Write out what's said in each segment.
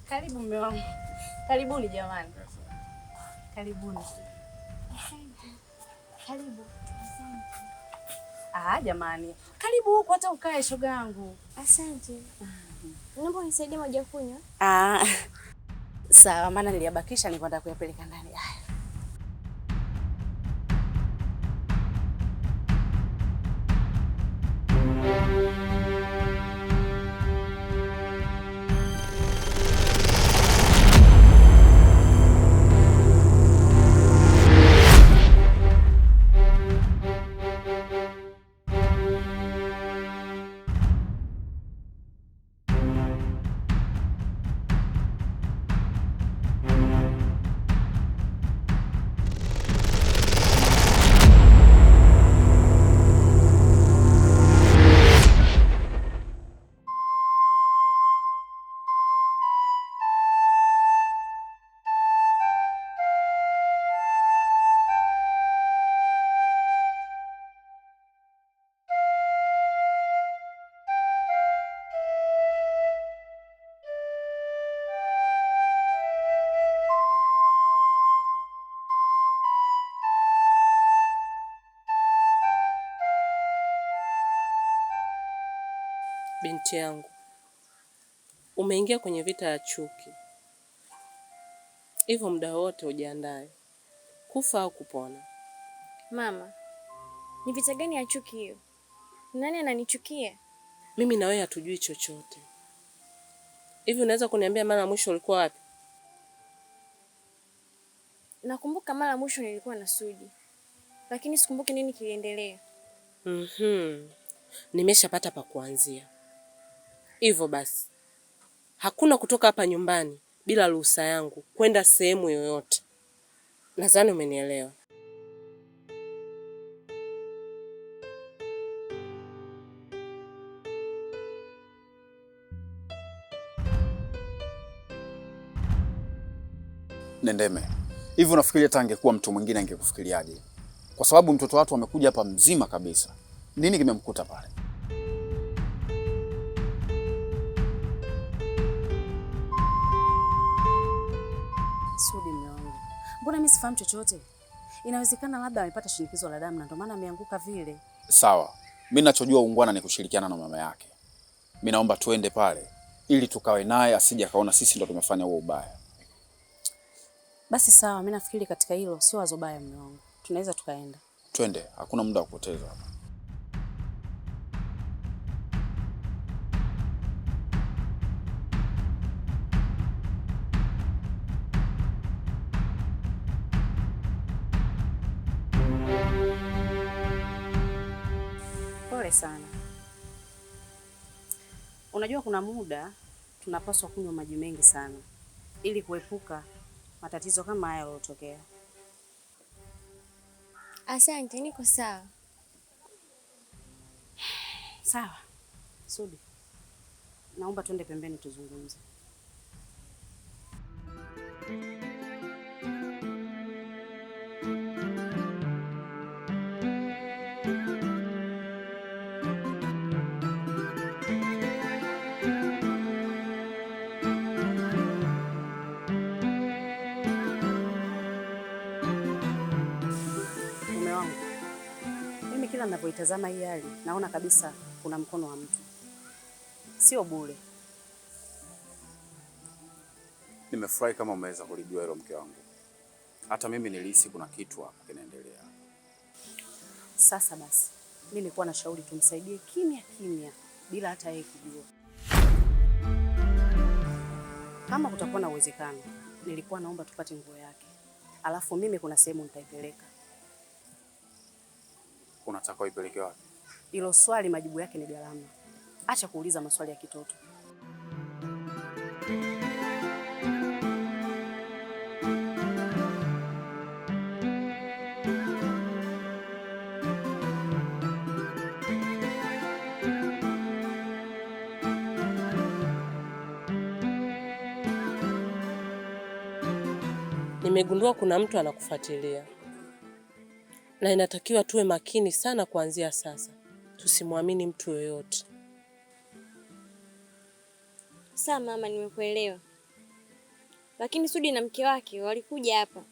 Karibu mume wangu. Karibuni jamani. Karibuni. Karibu. Jamani. Karibu huko hata ukae shoga yangu. Asante. Naomba unisaidie maji ya kunywa. Sawa, maana niliyabakisha nilikwenda kuyapeleka ndani. Binti yangu, umeingia kwenye vita ya chuki, hivyo muda wote ujiandae kufa au kupona. Mama, ni vita gani ya chuki hiyo? Nani ananichukia? Mimi na wewe hatujui chochote. Hivi unaweza kuniambia mara mwisho ulikuwa wapi? Nakumbuka mara mwisho nilikuwa na Sudi, lakini sikumbuki nini kiliendelea. Nimeshapata pa kuanzia. Hivyo basi, hakuna kutoka hapa nyumbani bila ruhusa yangu kwenda sehemu yoyote. Nadhani umenielewa. Nendeme, hivi unafikiri hata angekuwa mtu mwingine angekufikiriaje? Kwa sababu mtoto watu amekuja hapa mzima kabisa. Nini kimemkuta pale? Sudi mume wangu. Mbona mimi sifahamu chochote? Inawezekana labda amepata shinikizo la damu na ndio maana ameanguka vile. Sawa. Mimi ninachojua ungwana ni kushirikiana na mama yake. Mimi naomba tuende pale ili tukawe naye asije akaona sisi ndo tumefanya huo ubaya. Basi sawa, mimi nafikiri katika hilo sio wazo baya mume wangu. Tunaweza tukaenda. Twende, hakuna muda wa kupoteza hapa. Pole sana. Unajua kuna muda tunapaswa kunywa maji mengi sana ili kuepuka matatizo kama haya yaliyotokea. Asante, niko sawa. Sawa. Sudi, naomba tuende pembeni tuzungumze. Mume wangu, mimi kila ninapoitazama hii hali naona kabisa kuna mkono wa mtu, sio bure. Nimefurahi kama umeweza kulijua hilo mke wangu. Hata mimi nilihisi kuna kitu hapa kinaendelea. Sasa basi, mimi nilikuwa na shauri tumsaidie kimya kimya bila hata yeye kujua. Kama kutakuwa na uwezekano, nilikuwa naomba tupate nguo yake. Alafu mimi kuna sehemu nitaipeleka. Unataka uipeleke wapi? Hilo swali majibu yake ni gharama. Acha kuuliza maswali ya kitoto. Nimegundua kuna mtu anakufuatilia. Na inatakiwa tuwe makini sana kuanzia sasa. Tusimwamini mtu yoyote. Sawa mama, nimekuelewa. lakini Sudi na mke wake walikuja hapa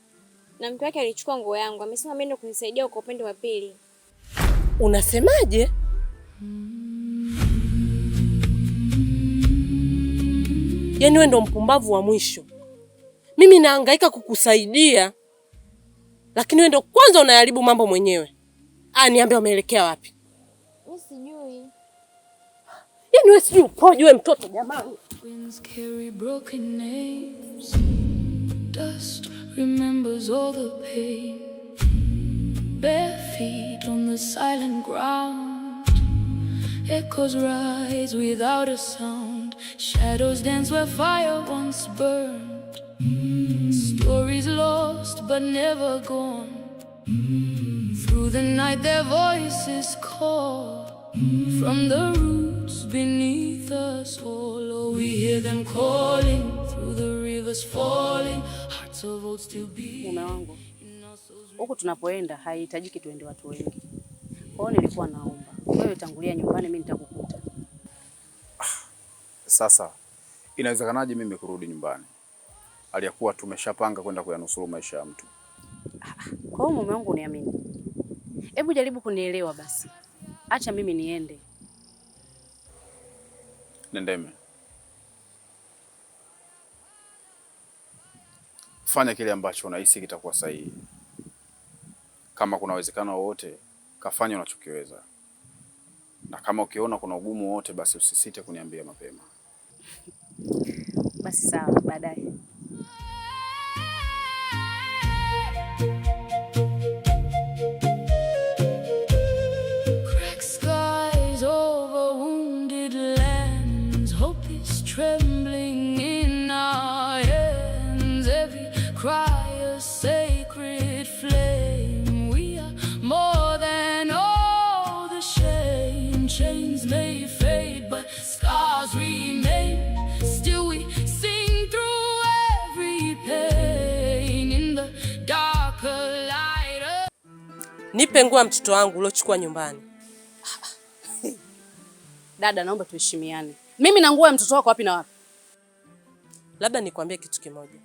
na mke wake alichukua nguo yangu, amesema ameenda kunisaidia kwa upande wa pili. Unasemaje? Yaani wewe ndo mpumbavu wa mwisho. Mimi nahangaika kukusaidia, lakini wewe ndo kwanza unaharibu mambo mwenyewe. Niambie umeelekea wapi? Mimi sijui. Yaani wewe sijui upoje wewe mtoto jamani. Winds carry broken names. Dust remembers all the pain. Bare feet on the silent ground. Echoes rise without a sound. Shadows dance where fire once burned. Stories lost but never gone. Through the night their voices call. From the roots beneath us all. Oh, we hear them calling. Through the rivers falling. Hearts of old still beating. Mume wangu, huku tunapoenda haihitajiki tuende watu wengi. Kwa hiyo nilikuwa naomba wewe tangulia nyumbani, mimi nitakukuta. Sasa inawezekanaje mimi kurudi nyumbani aliyakuwa tumeshapanga kwenda kuyanusuru maisha ya mtu? Kwa hiyo mume wangu uniamini. Hebu jaribu kunielewa basi. Acha mimi niende. Nendeme, fanya kile ambacho unahisi kitakuwa sahihi. Kama kuna uwezekano wowote, kafanya unachokiweza. Na kama ukiona kuna ugumu wote, basi usisite kuniambia mapema. Basi sawa, baadaye. Cracked skies over wounded lands. Hope is trembling in our hands. Every cry a sacred flame. We are more than all the shame. Chains may fade, but scars remain. Still we sing through every pain in the darker light. Nipe nguo ya mtoto wangu uliochukua nyumbani. Dada, naomba tuheshimiane. Mimi na nguo ya mtoto wako wapi na wapi? Labda nikwambie kitu kimoja.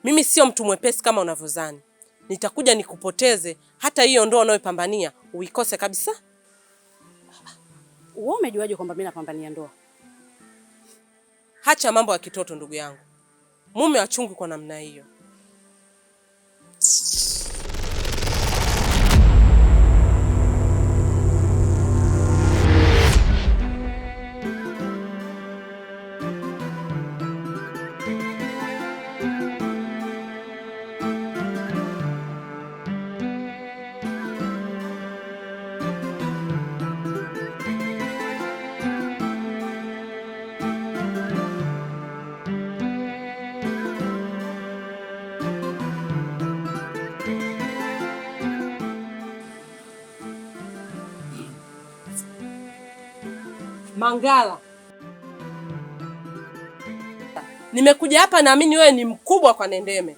Mimi sio mtu mwepesi kama unavyozani. Nitakuja nikupoteze, hata hiyo ndoa unayopambania uikose kabisa. Wewe umejuaje kwamba mimi napambania ndoa? Hacha mambo ya kitoto ndugu yangu. Mume achungu kwa namna hiyo. Mangala, nimekuja hapa naamini wewe ni mkubwa kwa Nendeme.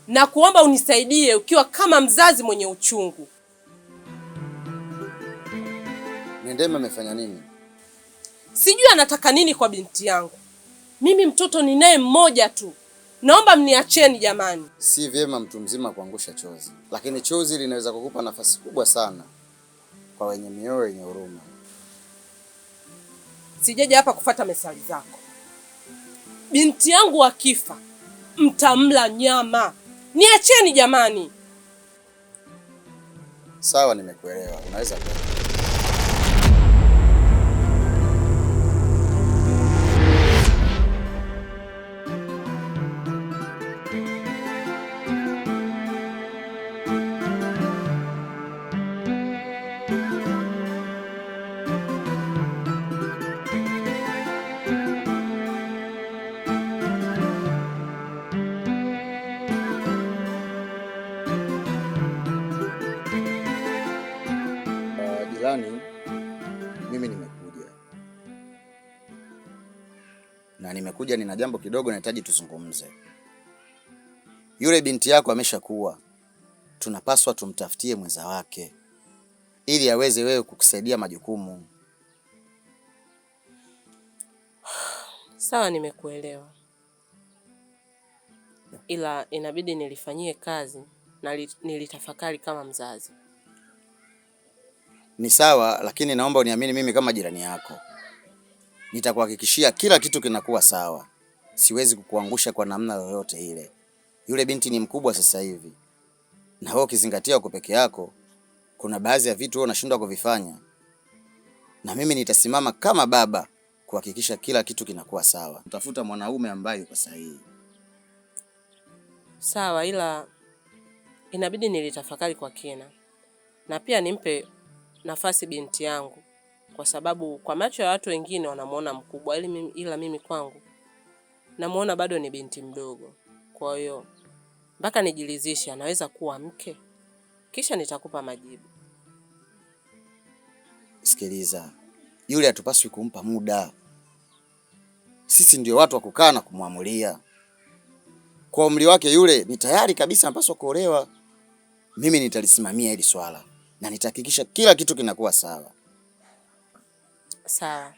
Na kuomba unisaidie ukiwa kama mzazi mwenye uchungu. Nendeme amefanya nini? Sijui anataka nini kwa binti yangu. Mimi mtoto ninaye mmoja tu. Naomba mniacheni jamani. Si vyema mtu mzima kuangusha chozi, lakini chozi linaweza kukupa nafasi kubwa sana kwa wenye mioyo yenye huruma. Sijaje hapa kufuata mesali zako. Binti yangu akifa, mtamla nyama. Niacheni jamani. Sawa, nimekuelewa. Unaweza kwenda. Mimi nimekuja. Na nimekuja nina jambo kidogo nahitaji tuzungumze. Yule binti yako ameshakuwa. Tunapaswa tumtafutie mwenza wake ili aweze wewe kukusaidia majukumu. Sawa, nimekuelewa. ila inabidi nilifanyie kazi na nilitafakari kama mzazi. Ni sawa, lakini naomba uniamini mimi kama jirani yako. Nitakuhakikishia kila kitu kinakuwa sawa. Siwezi kukuangusha kwa namna yoyote ile. Yule binti ni mkubwa sasa hivi. Na wewe ukizingatia uko peke yako, kuna baadhi ya vitu wewe unashindwa kuvifanya. Na mimi nitasimama kama baba kuhakikisha kila kitu kinakuwa sawa. Utafuta mwanaume ambaye yuko sahihi. Sawa, ila inabidi nilitafakari kwa kina. Na pia nimpe nafasi binti yangu, kwa sababu kwa macho ya watu wengine wanamuona mkubwa, ila mimi kwangu namuona bado ni binti mdogo. Kwa hiyo mpaka nijilizishe anaweza kuwa mke, kisha nitakupa majibu. Sikiliza, yule hatupaswi kumpa muda. Sisi ndio watu wa kukaa na kumwamulia. Kwa umri wake yule ni tayari kabisa anapaswa kuolewa. Mimi nitalisimamia hili swala na nitahakikisha kila kitu kinakuwa sawa. Sawa.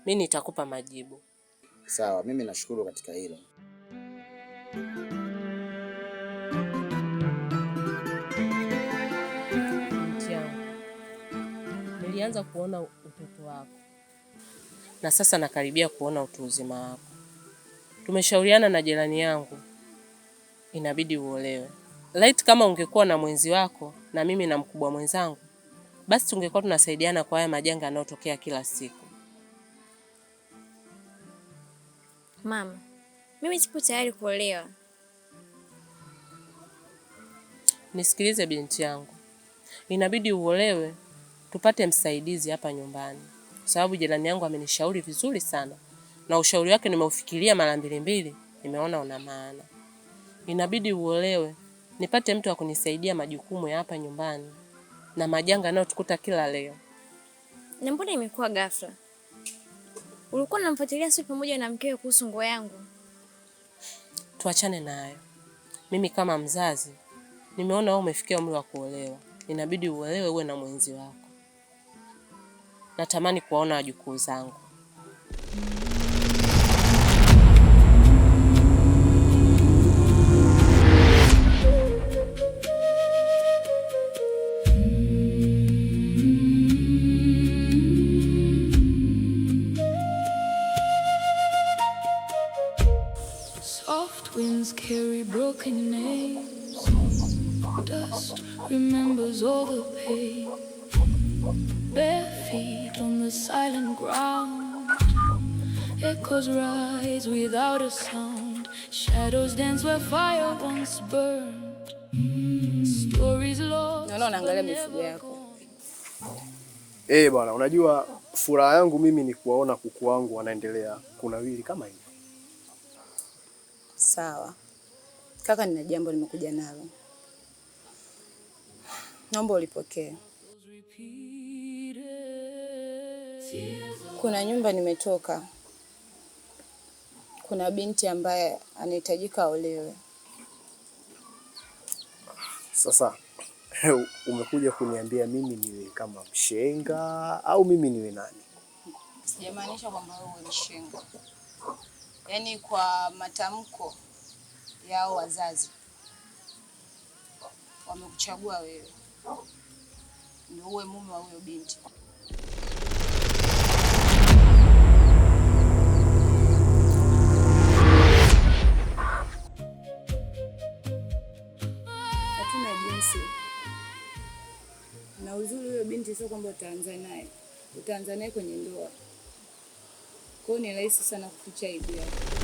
Mimi nitakupa majibu. Sawa, mimi nashukuru katika hilo. Nilianza kuona utoto wako na sasa nakaribia kuona utu uzima wako. Tumeshauriana na jirani yangu, inabidi uolewe. Light kama ungekuwa na mwenzi wako na mimi na mkubwa mwenzangu, basi tungekuwa tunasaidiana kwa haya majanga yanayotokea kila siku. Mama, mimi sipo tayari kuolewa. Nisikilize binti yangu. Inabidi uolewe tupate msaidizi hapa nyumbani. Sababu jirani yangu amenishauri vizuri sana. Na ushauri wake nimeufikiria mara mbili, nimeona una maana. Inabidi uolewe nipate mtu wa kunisaidia majukumu ya hapa nyumbani na majanga yanayotukuta kila leo. Na mbona imekuwa ghafla? Ulikuwa unamfuatilia sio pamoja na mkeo kuhusu nguo yangu? Tuachane nayo. Mimi kama mzazi nimeona wewe umefikia umri wa kuolewa. Inabidi uolewe uwe na mwenzi wako. Natamani kuwaona wajukuu zangu. Soft winds carry broken names. Dust remembers all the pain. Bare feet on the silent ground. Echoes rise without a sound. Shadows dance where fire once burned. Stories lost. Naangalia mifugo yako. Bwana, unajua furaha yangu mimi ni kuwaona kuku wangu wanaendelea kunawiri kama hivi. Sawa. Kaka, nina jambo nimekuja nalo. Naomba ulipokee. Kuna nyumba nimetoka. Kuna binti ambaye anahitajika aolewe. Sasa umekuja kuniambia mimi niwe kama mshenga au mimi niwe nani? Sijamaanisha kwamba wewe ni mshenga. Yaani kwa matamko yao wazazi wamekuchagua wewe ndio uwe mume wa huyo binti. Hatuna jinsi. Na uzuri huyo binti sio kwamba utaanza naye kwenye ndoa. Kwa hiyo ni rahisi sana kuficha aibu yako.